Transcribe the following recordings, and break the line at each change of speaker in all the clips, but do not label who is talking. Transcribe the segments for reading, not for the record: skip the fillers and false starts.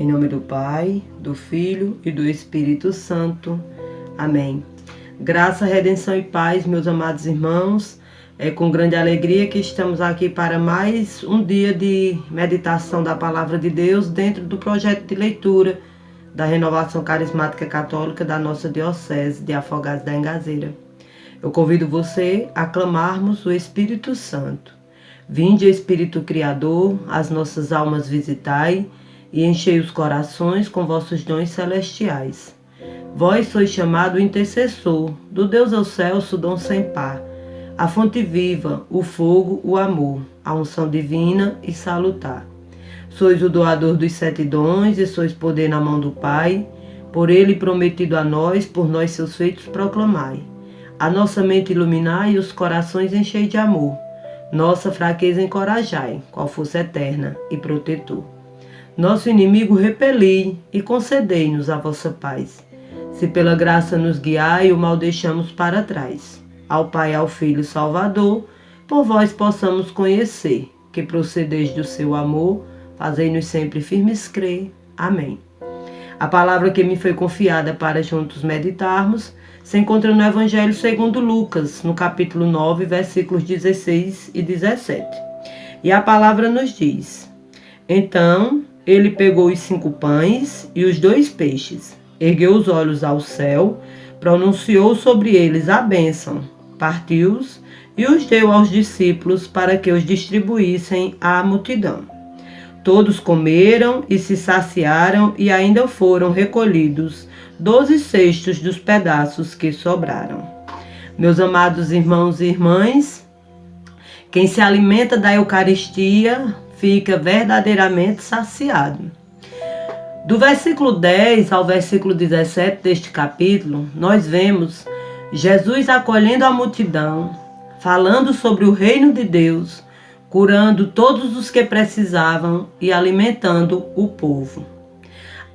Em nome do Pai, do Filho e do Espírito Santo. Amém. Graça, redenção e paz, meus amados irmãos. É com grande alegria que estamos aqui para mais um dia de meditação da Palavra de Deus dentro do projeto de leitura da Renovação Carismática Católica da nossa Diocese de Afogados da Engazeira. Eu convido você a clamarmos o Espírito Santo. Vinde, Espírito Criador, as nossas almas visitai e enchei os corações com vossos dons celestiais. Vós sois chamado intercessor, do Deus excelso, dom sem par, a fonte viva, o fogo, o amor, a unção divina e salutar. Sois o doador dos 7 dons e sois poder na mão do Pai, por ele prometido a nós, por nós seus feitos proclamai. A nossa mente iluminai e os corações enchei de amor. Nossa fraqueza encorajai, qual força eterna e protetor. Nosso inimigo repeli e concedei-nos a vossa paz. Se pela graça nos guiai, o mal deixamos para trás. Ao Pai, ao Filho Salvador, por vós possamos conhecer, que procedeis do seu amor, fazei-nos sempre firmes crer. Amém. A palavra que me foi confiada para juntos meditarmos se encontra no Evangelho segundo Lucas, no capítulo 9, versículos 16 e 17. E a palavra nos diz: Então ele pegou os 5 pães e os 2 peixes, ergueu os olhos ao céu, pronunciou sobre eles a bênção, partiu-os e os deu aos discípulos para que os distribuíssem à multidão. Todos comeram e se saciaram e ainda foram recolhidos 12 cestos dos pedaços que sobraram. Meus amados irmãos e irmãs, quem se alimenta da Eucaristia fica verdadeiramente saciado. Do versículo 10 ao versículo 17 deste capítulo, nós vemos Jesus acolhendo a multidão, falando sobre o reino de Deus, curando todos os que precisavam e alimentando o povo.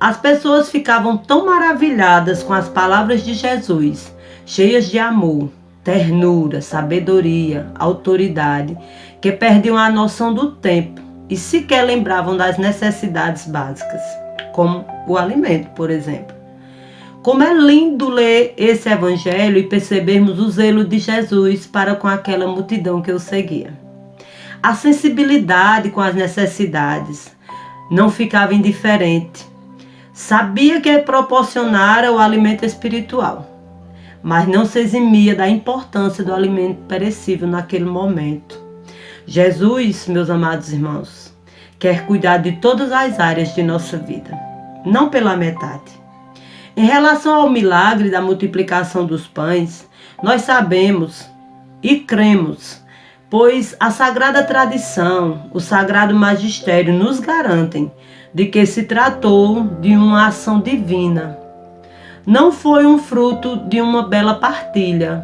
As pessoas ficavam tão maravilhadas com as palavras de Jesus, cheias de amor, ternura, sabedoria, autoridade, que perdiam a noção do tempo e sequer lembravam das necessidades básicas, como o alimento, por exemplo. Como é lindo ler esse evangelho e percebermos o zelo de Jesus para com aquela multidão que o seguia. A sensibilidade com as necessidades, não ficava indiferente. Sabia que proporcionara o alimento espiritual, mas não se eximia da importância do alimento perecível naquele momento. Jesus, meus amados irmãos, quer cuidar de todas as áreas de nossa vida, não pela metade. Em relação ao milagre da multiplicação dos pães, nós sabemos e cremos, pois a sagrada tradição, o sagrado magistério nos garantem de que se tratou de uma ação divina. Não foi um fruto de uma bela partilha,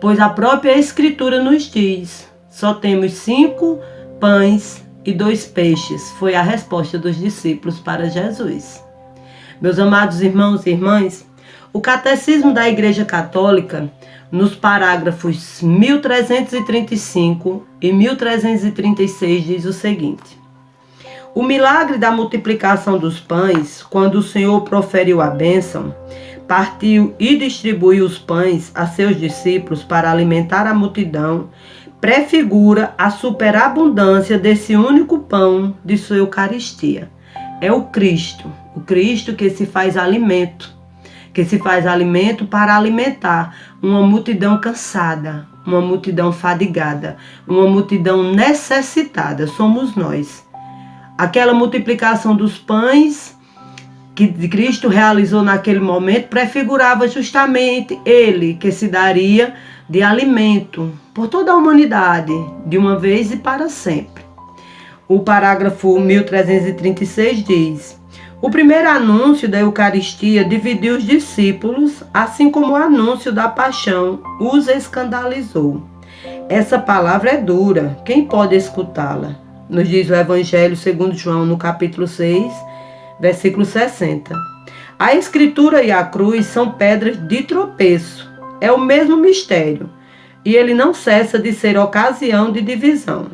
pois a própria Escritura nos diz: só temos 5 pães e 2 peixes. Foi a resposta dos discípulos para Jesus. Meus amados irmãos e irmãs, o Catecismo da Igreja Católica, nos parágrafos 1335 e 1336, diz o seguinte: o milagre da multiplicação dos pães, quando o Senhor proferiu a bênção, partiu e distribuiu os pães a seus discípulos para alimentar a multidão, prefigura a superabundância desse único pão de sua Eucaristia. É o Cristo que se faz alimento para alimentar uma multidão cansada, uma multidão fadigada, uma multidão necessitada. Somos nós. Aquela multiplicação dos pães que Cristo realizou naquele momento prefigurava justamente ele que se daria de alimento por toda a humanidade, de uma vez e para sempre. O parágrafo 1336 diz: o primeiro anúncio da Eucaristia dividiu os discípulos, assim como o anúncio da paixão os escandalizou. Essa palavra é dura, quem pode escutá-la? Nos diz o Evangelho segundo João, no capítulo 6, versículo 60. A Escritura e a cruz são pedras de tropeço. É o mesmo mistério, e ele não cessa de ser ocasião de divisão.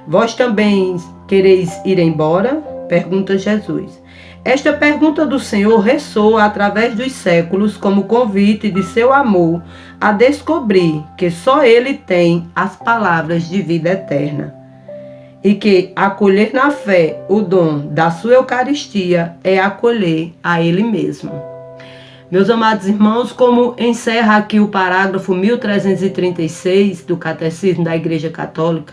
Vós também quereis ir embora? Pergunta Jesus. Esta pergunta do Senhor ressoa através dos séculos como convite de seu amor a descobrir que só Ele tem as palavras de vida eterna e que acolher na fé o dom da sua Eucaristia é acolher a Ele mesmo. Meus amados irmãos, como encerra aqui o parágrafo 1336 do Catecismo da Igreja Católica,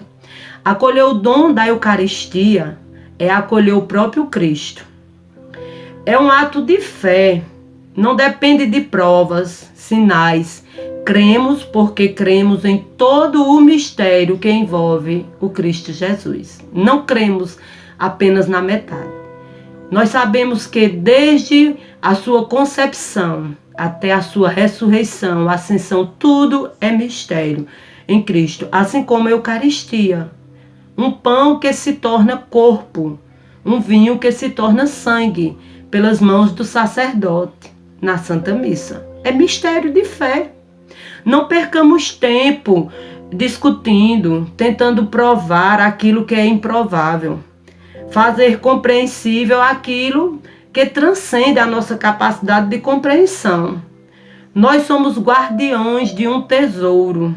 acolher o dom da Eucaristia é acolher o próprio Cristo. É um ato de fé, não depende de provas, sinais. Cremos porque cremos em todo o mistério que envolve o Cristo Jesus. Não cremos apenas na metade. Nós sabemos que desde a sua concepção até a sua ressurreição, ascensão, tudo é mistério em Cristo, assim como a Eucaristia. Um pão que se torna corpo, um vinho que se torna sangue, pelas mãos do sacerdote na Santa Missa. É mistério de fé. Não percamos tempo discutindo, tentando provar aquilo que é improvável. Fazer compreensível aquilo que transcende a nossa capacidade de compreensão. Nós somos guardiões de um tesouro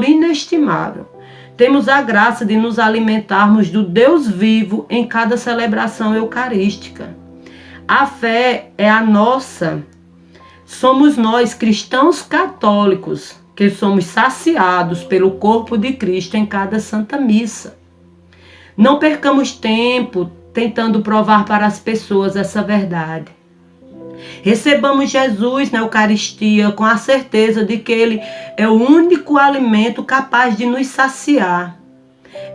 inestimável. Temos a graça de nos alimentarmos do Deus vivo em cada celebração eucarística. A fé é a nossa. Somos nós, cristãos católicos, que somos saciados pelo corpo de Cristo em cada Santa Missa. Não percamos tempo tentando provar para as pessoas essa verdade. Recebamos Jesus na Eucaristia com a certeza de que Ele é o único alimento capaz de nos saciar.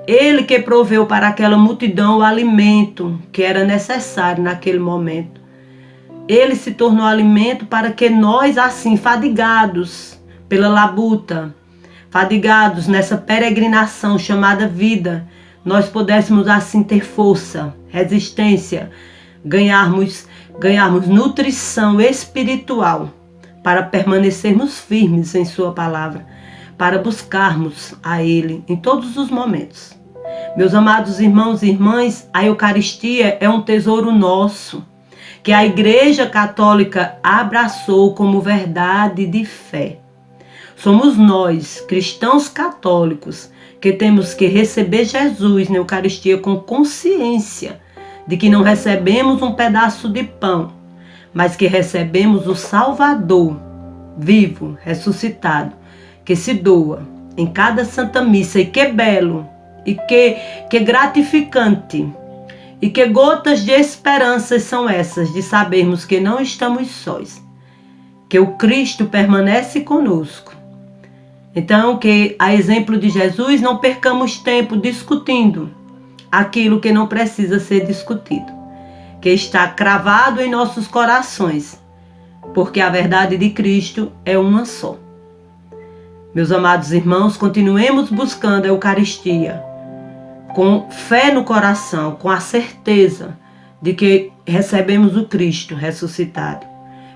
Ele que proveu para aquela multidão o alimento que era necessário naquele momento. Ele se tornou alimento para que nós, assim, fadigados pela labuta, fadigados nessa peregrinação chamada vida, nós pudéssemos assim ter força, resistência, ganharmos nutrição espiritual para permanecermos firmes em sua palavra, para buscarmos a Ele em todos os momentos. Meus amados irmãos e irmãs, a Eucaristia é um tesouro nosso, que a Igreja Católica abraçou como verdade de fé. Somos nós, cristãos católicos, que temos que receber Jesus na Eucaristia com consciência de que não recebemos um pedaço de pão, mas que recebemos o Salvador, vivo, ressuscitado, que se doa em cada Santa Missa. E que belo, e que gratificante, e que gotas de esperança são essas de sabermos que não estamos sós, que o Cristo permanece conosco. Então, que a exemplo de Jesus, não percamos tempo discutindo aquilo que não precisa ser discutido, que está cravado em nossos corações, porque a verdade de Cristo é uma só. Meus amados irmãos, continuemos buscando a Eucaristia, com fé no coração, com a certeza de que recebemos o Cristo ressuscitado.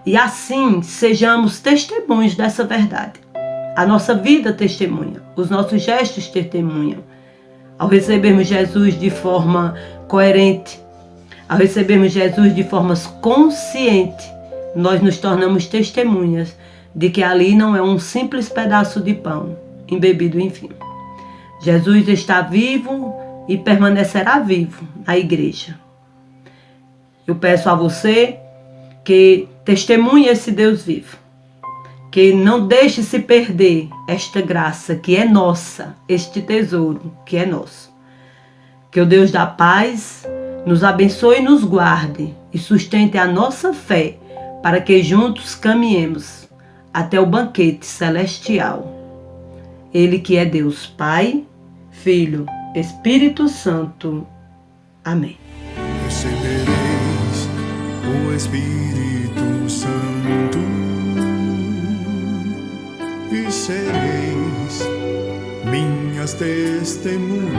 E assim sejamos testemunhos dessa verdade. A nossa vida testemunha, os nossos gestos testemunham. Ao recebermos Jesus de forma coerente, ao recebermos Jesus de forma consciente, nós nos tornamos testemunhas de que ali não é um simples pedaço de pão embebido em vinho. Jesus está vivo e permanecerá vivo na igreja. Eu peço a você que testemunhe esse Deus vivo, que não deixe se perder esta graça que é nossa, este tesouro que é nosso. Que o Deus da paz nos abençoe e nos guarde e sustente a nossa fé para que juntos caminhemos até o banquete celestial. Ele que é Deus Pai, Filho, Espírito Santo. Amém.
Recebereis o Espírito Santo e sereis minhas testemunhas